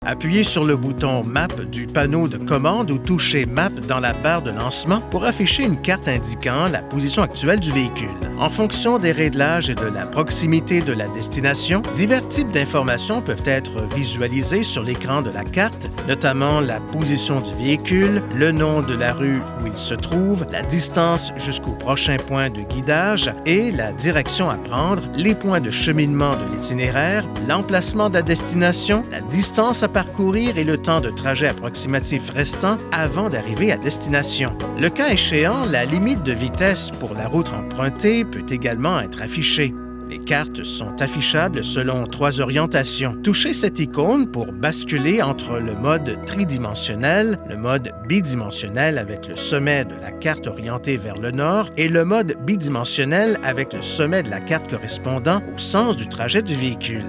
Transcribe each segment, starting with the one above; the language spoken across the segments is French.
Appuyez sur le bouton Map du panneau de commande ou touchez Map dans la barre de lancement pour afficher une carte indiquant la position actuelle du véhicule. En fonction des réglages et de la proximité de la destination, divers types d'informations peuvent être visualisées sur l'écran de la carte, notamment la position du véhicule, le nom de la rue où il se trouve, la distance jusqu'au prochain point de guidage et la direction à prendre, les points de cheminement de l'itinéraire, l'emplacement de la destination, la distance à parcourir et le temps de trajet approximatif restant avant d'arriver à destination. Le cas échéant, la limite de vitesse pour la route empruntée peut également être affichée. Les cartes sont affichables selon 3 orientations. Touchez cette icône pour basculer entre le mode tridimensionnel, le mode bidimensionnel avec le sommet de la carte orienté vers le nord et le mode bidimensionnel avec le sommet de la carte correspondant au sens du trajet du véhicule.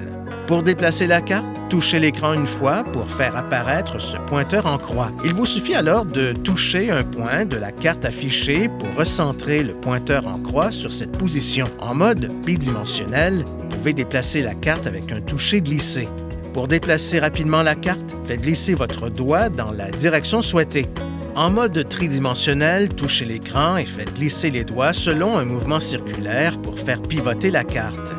Pour déplacer la carte, touchez l'écran une fois pour faire apparaître ce pointeur en croix. Il vous suffit alors de toucher un point de la carte affichée pour recentrer le pointeur en croix sur cette position. En mode bidimensionnel, vous pouvez déplacer la carte avec un toucher glissé. Pour déplacer rapidement la carte, faites glisser votre doigt dans la direction souhaitée. En mode tridimensionnel, touchez l'écran et faites glisser les doigts selon un mouvement circulaire pour faire pivoter la carte.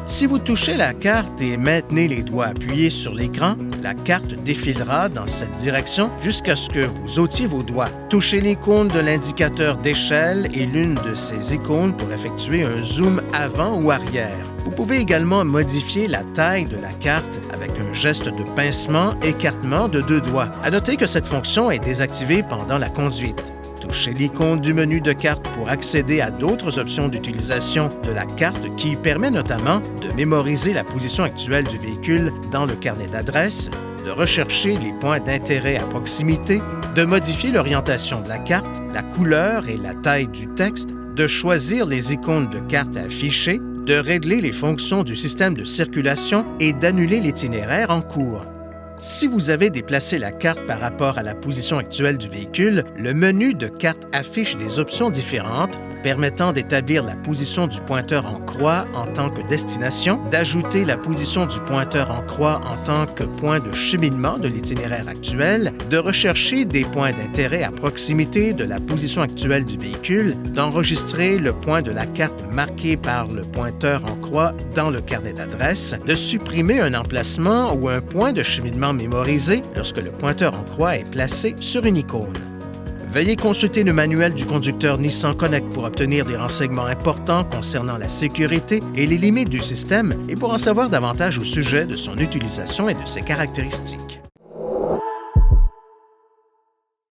Si vous touchez la carte et maintenez les doigts appuyés sur l'écran, la carte défilera dans cette direction jusqu'à ce que vous ôtiez vos doigts. Touchez l'icône de l'indicateur d'échelle et l'une de ces icônes pour effectuer un zoom avant ou arrière. Vous pouvez également modifier la taille de la carte avec un geste de pincement écartement de 2 doigts. À noter que cette fonction est désactivée pendant la conduite. Touchez l'icône du menu de carte pour accéder à d'autres options d'utilisation de la carte qui permet notamment de mémoriser la position actuelle du véhicule dans le carnet d'adresses, de rechercher les points d'intérêt à proximité, de modifier l'orientation de la carte, la couleur et la taille du texte, de choisir les icônes de carte à afficher, de régler les fonctions du système de circulation et d'annuler l'itinéraire en cours. Si vous avez déplacé la carte par rapport à la position actuelle du véhicule, le menu de carte affiche des options différentes vous permettant d'établir la position du pointeur en croix en tant que destination, d'ajouter la position du pointeur en croix en tant que point de cheminement de l'itinéraire actuel, de rechercher des points d'intérêt à proximité de la position actuelle du véhicule, d'enregistrer le point de la carte marqué par le pointeur en croix dans le carnet d'adresses, de supprimer un emplacement ou un point de cheminement mémorisé lorsque le pointeur en croix est placé sur une icône. Veuillez consulter le manuel du conducteur Nissan Connect pour obtenir des renseignements importants concernant la sécurité et les limites du système et pour en savoir davantage au sujet de son utilisation et de ses caractéristiques.